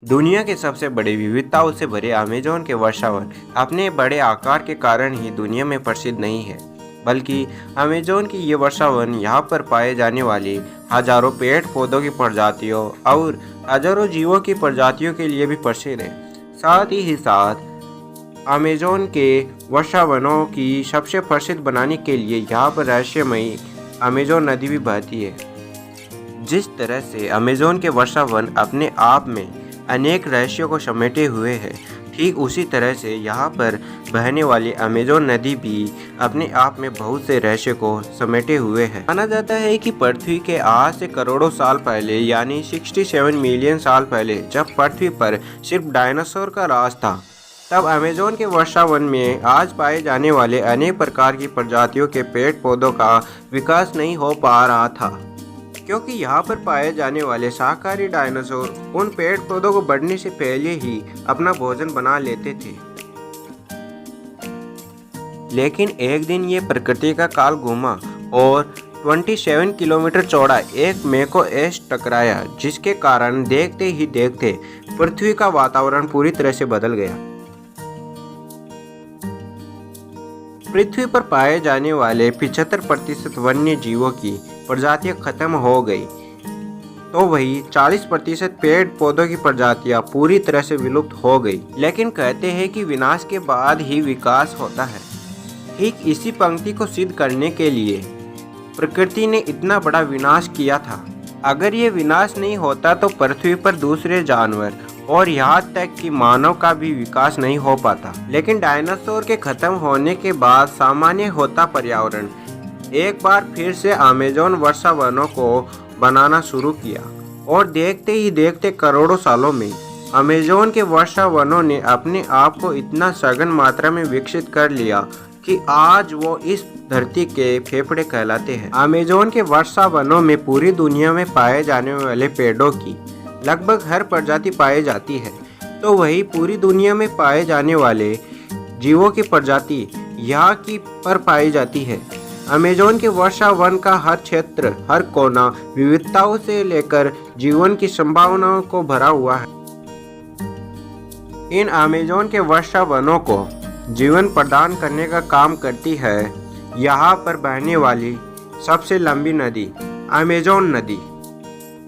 दुनिया के सबसे बड़े विविधताओं से भरे अमेज़न के वर्षावन अपने बड़े आकार के कारण ही दुनिया में प्रसिद्ध नहीं है, बल्कि अमेज़न की ये वर्षावन यहाँ पर पाए जाने वाली हजारों पेड़ पौधों की प्रजातियों और हजारों जीवों की प्रजातियों के लिए भी प्रसिद्ध है। साथ ही साथ अमेज़न के वर्षावनों की सबसे प्रसिद्ध बनाने के लिए यहाँ पर रहस्यमयी अमेज़न नदी भी बहती है। जिस तरह से अमेज़न के वर्षावन अपने आप में अनेक रहस्यों को समेटे हुए हैं, ठीक उसी तरह से यहाँ पर बहने वाली अमेज़न नदी भी अपने आप में बहुत से रहस्यों को समेटे हुए है। माना जाता है कि पृथ्वी के आज से करोड़ों साल पहले यानी 67 मिलियन साल पहले जब पृथ्वी पर सिर्फ डायनासोर का राज था, तब अमेज़न के वर्षावन में आज पाए जाने वाले अनेक प्रकार की प्रजातियों के पेड़ पौधों का विकास नहीं हो पा रहा था, क्योंकि यहाँ पर पाए जाने वाले शाकाहारी डायनासोर उन पेड़ पौधों को बढ़ने से पहले ही अपना भोजन बना लेते थे। लेकिन एक दिन ये प्रकृति का काल घूमा और 27 किलोमीटर चौड़ा एक मैको एस टकराया, जिसके कारण देखते ही देखते पृथ्वी का वातावरण पूरी तरह से बदल गया। पृथ्वी पर पाए जाने वाले 75% वन्य जीवों की प्रजातियां खत्म हो गई, तो वही 40% पेड़ पौधों की प्रजातियां पूरी तरह से विलुप्त हो गई। लेकिन कहते हैं कि विनाश के बाद ही विकास होता है। ठीक इसी पंक्ति को सिद्ध करने के लिए प्रकृति ने इतना बड़ा विनाश किया था। अगर ये विनाश नहीं होता तो पृथ्वी पर दूसरे जानवर और यहाँ तक कि मानव का भी विकास नहीं हो पाता। लेकिन डायनासोर के खत्म होने के बाद सामान्य होता पर्यावरण एक बार फिर से अमेज़न वर्षावनों को बनाना शुरू किया और देखते ही देखते करोड़ों सालों में अमेज़न के वर्षावनों ने अपने आप को इतना सघन मात्रा में विकसित कर लिया कि आज वो इस धरती के फेफड़े कहलाते हैं। अमेज़न के वर्षावनों में पूरी दुनिया में पाए जाने वाले पेड़ों की लगभग हर प्रजाति पाई जाती है, तो वही पूरी दुनिया में पाए जाने वाले जीवों की प्रजाति यहाँ की पर पाई जाती है। अमेज़न के वर्षावन का हर क्षेत्र, हर कोना विविधताओं से लेकर जीवन की संभावनाओं को भरा हुआ है। इन अमेज़न के वर्षावनों को जीवन प्रदान करने का काम करती है यहाँ पर बहने वाली सबसे लंबी नदी अमेज़न नदी।